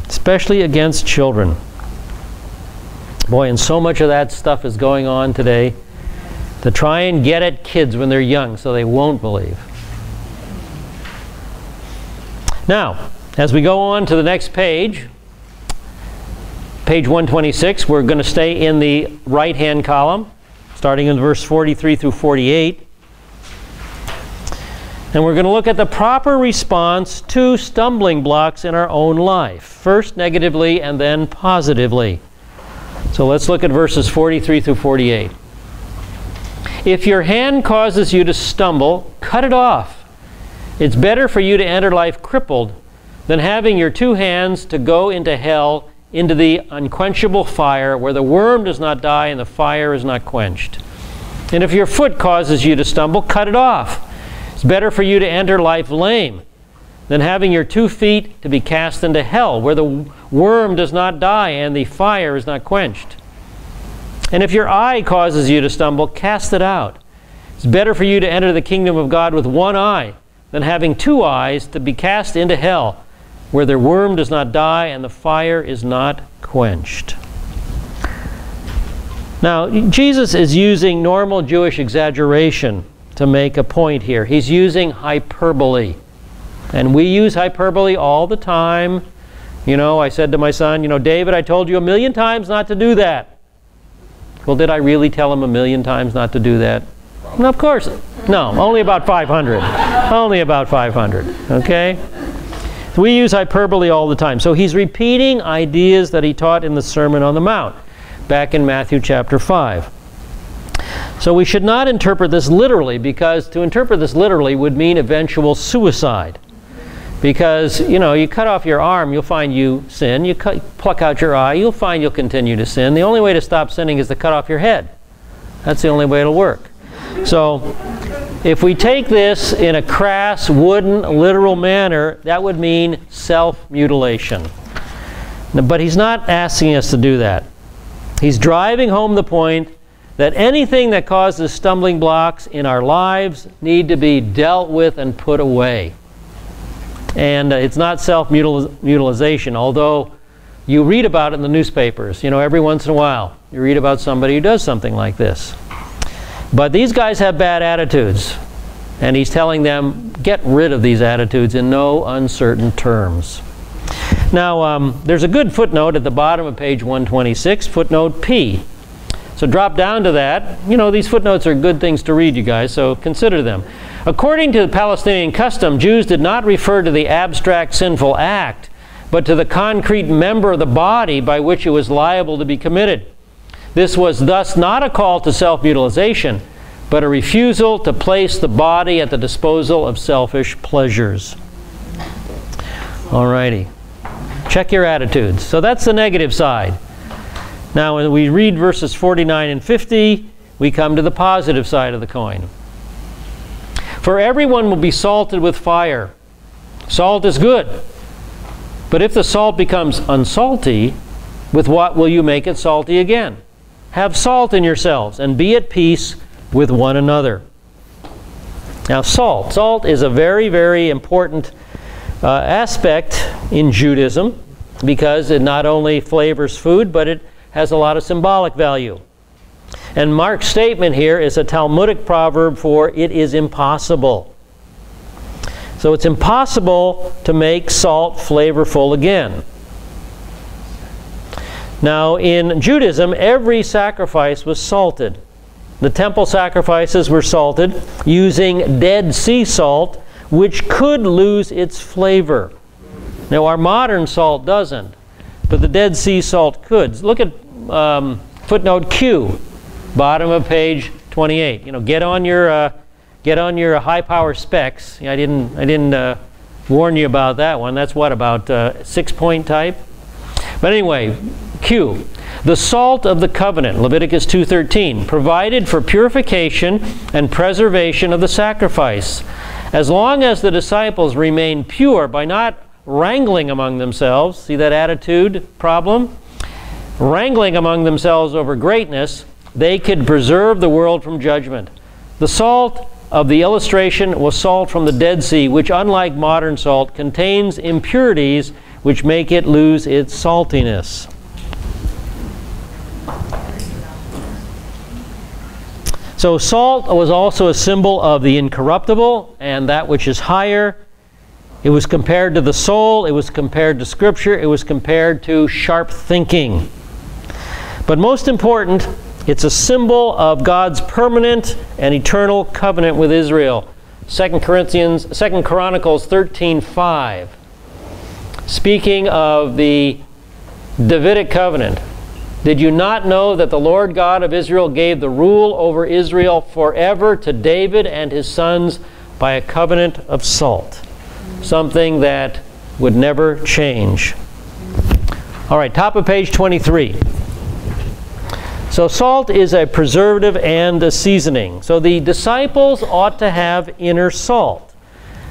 S1: Especially against children. Boy, and so much of that stuff is going on today to try and get at kids when they're young so they won't believe. Now, as we go on to the next page, page 126, we're going to stay in the right-hand column, starting in verse 43 through 48. And we're going to look at the proper response to stumbling blocks in our own life. First negatively and then positively. So let's look at verses 43 through 48. "If your hand causes you to stumble, cut it off. It's better for you to enter life crippled than having your two hands to go into hell, into the unquenchable fire, where the worm does not die and the fire is not quenched. And if your foot causes you to stumble, cut it off. It's better for you to enter life lame than having your 2 feet to be cast into hell, where the worm does not die and the fire is not quenched. And if your eye causes you to stumble, cast it out. It's better for you to enter the kingdom of God with one eye than having 2 eyes to be cast into hell, where their worm does not die and the fire is not quenched. Now, Jesus is using normal Jewish exaggeration to make a point here. He's using hyperbole. And we use hyperbole all the time. You know, I said to my son, you know, David, I told you 1,000,000 times not to do that. Well, did I really tell him 1,000,000 times not to do that? No, of course. No, only about 500. Only about 500. Okay? We use hyperbole all the time. So he's repeating ideas that he taught in the Sermon on the Mount, back in Matthew chapter 5. So we should not interpret this literally, because to interpret this literally would mean eventual suicide. Because, you know, you cut off your arm, you'll find you sin. You pluck out your eye, you'll find you'll continue to sin. The only way to stop sinning is to cut off your head. That's the only way it'll work. So if we take this in a crass, wooden, literal manner, that would mean self-mutilation. But he's not asking us to do that. He's driving home the point that anything that causes stumbling blocks in our lives need to be dealt with and put away. And it's not self-mutilization, although you read about it in the newspapers. You know, every once in a while you read about somebody who does something like this. But these guys have bad attitudes, and he's telling them, get rid of these attitudes in no uncertain terms. Now, there's a good footnote at the bottom of page 126, footnote P. So drop down to that. You know, these footnotes are good things to read, you guys, so consider them. According to the Palestinian custom, Jews did not refer to the abstract sinful act, but to the concrete member of the body by which it was liable to be committed. This was thus not a call to self-mutilization, but a refusal to place the body at the disposal of selfish pleasures. Alrighty. Check your attitudes. So that's the negative side. Now, when we read verses 49 and 50, we come to the positive side of the coin. For everyone will be salted with fire. Salt is good. But if the salt becomes unsalty, with what will you make it salty again? Have salt in yourselves, and be at peace with one another. Now, salt. Salt is a very, very important aspect in Judaism, because it not only flavors food, but it has a lot of symbolic value. And Mark's statement here is a Talmudic proverb for it is impossible. So it's impossible to make salt flavorful again. Now, in Judaism, every sacrifice was salted. The temple sacrifices were salted using Dead Sea salt, which could lose its flavor. Now, our modern salt doesn't, but the Dead Sea salt could. Look at footnote Q, bottom of page 28. You know, get on your high power specs. I didn't warn you about that one. That's what, about 6-point type. But anyway, Q. The salt of the covenant, Leviticus 2:13, provided for purification and preservation of the sacrifice. As long as the disciples remained pure by not wrangling among themselves, see that attitude problem? Wrangling among themselves over greatness, they could preserve the world from judgment. The salt of the illustration was salt from the Dead Sea, which, unlike modern salt, contains impurities which make it lose its saltiness. So salt was also a symbol of the incorruptible and that which is higher. It was compared to the soul, it was compared to Scripture, it was compared to sharp thinking. But most important, it's a symbol of God's permanent and eternal covenant with Israel. 2 Chronicles 13:5. Speaking of the Davidic covenant, did you not know that the Lord God of Israel gave the rule over Israel forever to David and his sons by a covenant of salt? Something that would never change. All right, top of page 23. So salt is a preservative and a seasoning. So the disciples ought to have inner salt.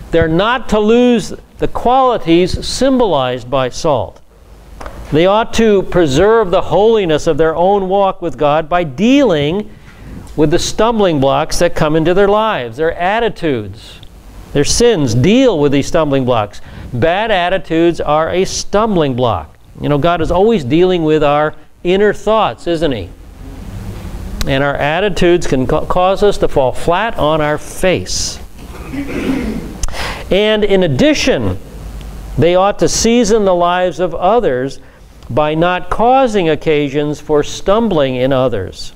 S1: They're not to lose the qualities symbolized by salt. They ought to preserve the holiness of their own walk with God by dealing with the stumbling blocks that come into their lives, their attitudes. Their sins deal with these stumbling blocks. Bad attitudes are a stumbling block. You know, God is always dealing with our inner thoughts, isn't He? And our attitudes can cause us to fall flat on our face. And in addition, they ought to season the lives of others by not causing occasions for stumbling in others.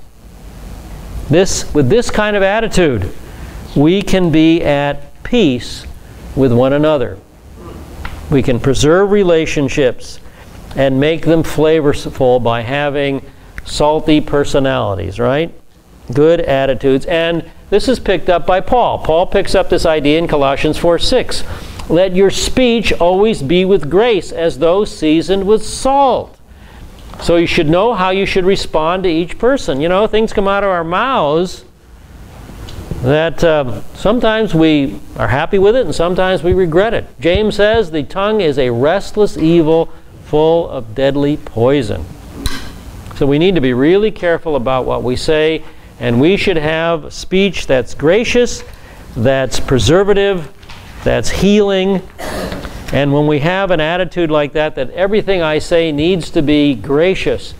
S1: With this kind of attitude, we can be at peace with one another. We can preserve relationships and make them flavorful by having salty personalities, right? Good attitudes. And this is picked up by Paul. Paul picks up this idea in Colossians 4:6. Let your speech always be with grace, as though seasoned with salt. So you should know how you should respond to each person. You know, things come out of our mouths that sometimes we are happy with it and sometimes we regret it. James says the tongue is a restless evil full of deadly poison. So we need to be really careful about what we say, and we should have speech that's gracious, that's preservative, that's healing. And when we have an attitude like that, that everything I say needs to be gracious,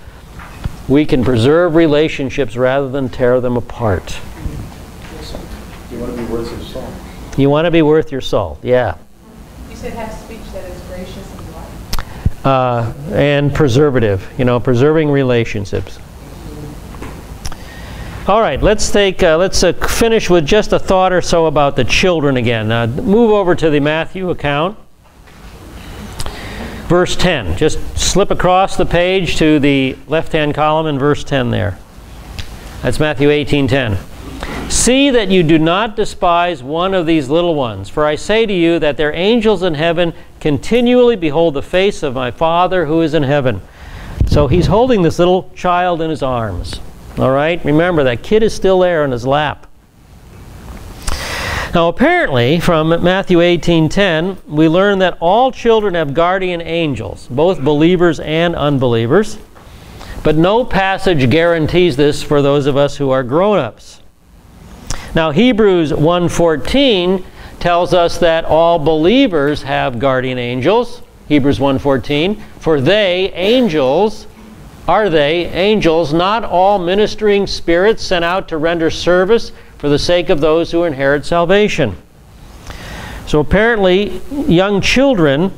S1: we can preserve relationships rather than tear them apart.
S6: You want to be worth your salt.
S1: You want to be worth your salt, yeah.
S2: You said have speech that is gracious and what?
S1: And preservative, you know, preserving relationships. All right, let's finish with just a thought or so about the children again. Move over to the Matthew account. Verse 10. Just slip across the page to the left-hand column in verse 10 there. That's Matthew 18:10. See that you do not despise one of these little ones, for I say to you that their angels in heaven continually behold the face of my Father who is in heaven. So he's holding this little child in his arms. All right? Remember, that kid is still there in his lap. Now apparently, from Matthew 18:10, we learn that all children have guardian angels, both believers and unbelievers. But no passage guarantees this for those of us who are grown-ups. Now Hebrews 1:14 tells us that all believers have guardian angels. Hebrews 1:14, for they, angels, are they, angels, not all ministering spirits sent out to render service for the sake of those who inherit salvation. So apparently young children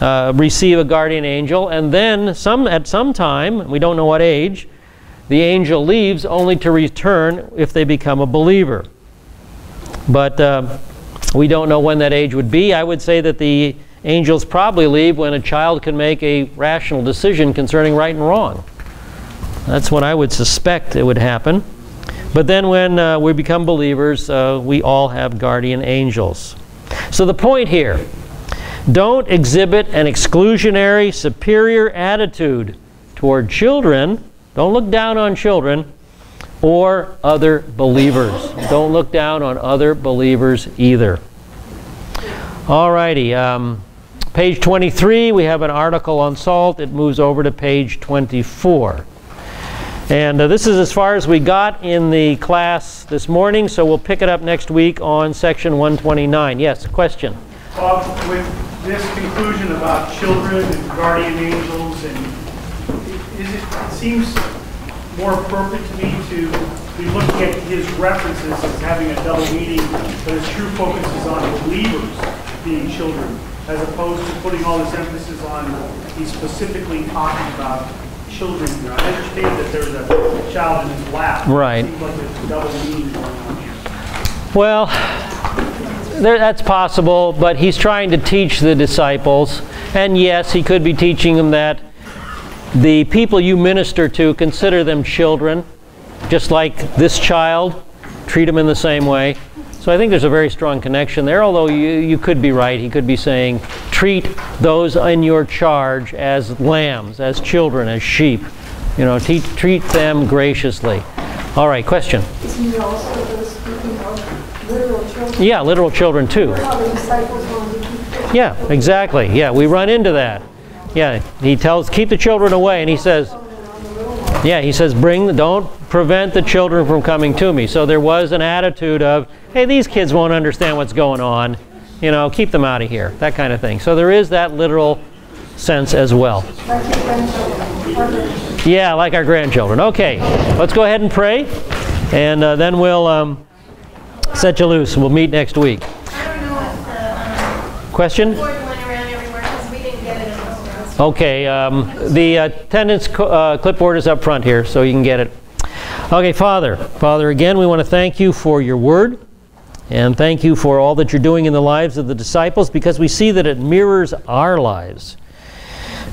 S1: receive a guardian angel, and then at some time, we don't know what age, the angel leaves only to return if they become a believer. But we don't know when that age would be. I would say that the angels probably leave when a child can make a rational decision concerning right and wrong. That's when I would suspect it would happen. But then when we become believers, we all have guardian angels. So the point here, don't exhibit an exclusionary, superior attitude toward children. Don't look down on children or other believers. Don't look down on other believers either. All righty. Page 23, we have an article on salt. It moves over to page 24. And this is as far as we got in the class this morning, so we'll pick it up next week on section 129. Yes, question?
S5: With this conclusion about children and guardian angels, and it seems more appropriate to me to be looking at his references as having a double meaning, but his true focus is on believers being children, as opposed to putting all this emphasis on he's specifically talking about children here. I understand that there's a child in his lap.
S1: Right.
S5: It seems like there's a double meaning going on here.
S1: Well, that's possible, but he's trying to teach the disciples. And yes, he could be teaching them that the people you minister to, consider them children, just like this child. Treat them in the same way. So I think there's a very strong connection there, although you could be right. He could be saying, treat those in your charge as lambs, as children, as sheep. You know, treat them graciously. All right, question?
S8: Isn't he also speaking of literal children?
S1: Yeah, literal children too.
S8: How the disciples wanted to keep children.
S1: Yeah, exactly. Yeah, we run into that. Yeah, he tells, keep the children away, and he says, Yeah, he says, don't prevent the children from coming to me. So there was an attitude of, hey, these kids won't understand what's going on. You know, keep them out of here, that kind of thing. So there is that literal sense as well.
S8: Like your grandchildren.
S1: Yeah, like our grandchildren. Okay, let's go ahead and pray, and then we'll set you loose. We'll meet next week.
S2: I don't know if the
S1: Question?
S2: board went around everywhere because we didn't get it in those rows.
S1: Okay, the attendance clipboard is up front here, so you can get it. Okay, Father, again, we want to thank you for your word, and thank you for all that you're doing in the lives of the disciples, because we see that it mirrors our lives.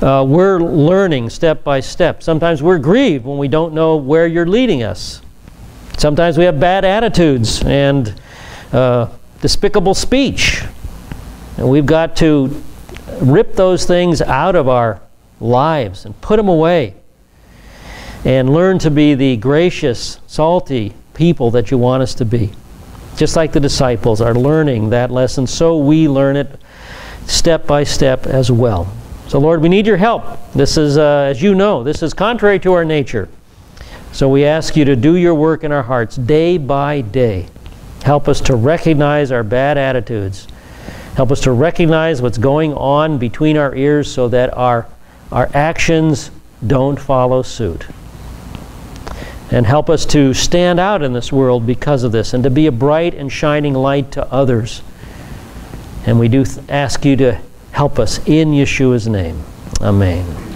S1: We're learning step by step. Sometimes we're grieved when we don't know where you're leading us. Sometimes we have bad attitudes and despicable speech. And we've got to rip those things out of our lives and put them away. And learn to be the gracious, salty people that you want us to be. Just like the disciples are learning that lesson, so we learn it step by step as well. So Lord, we need your help. This is, as you know, this is contrary to our nature. So we ask you to do your work in our hearts day by day. Help us to recognize our bad attitudes. Help us to recognize what's going on between our ears so that our actions don't follow suit. And help us to stand out in this world because of this and to be a bright and shining light to others. And we do ask you to help us in Yeshua's name. Amen.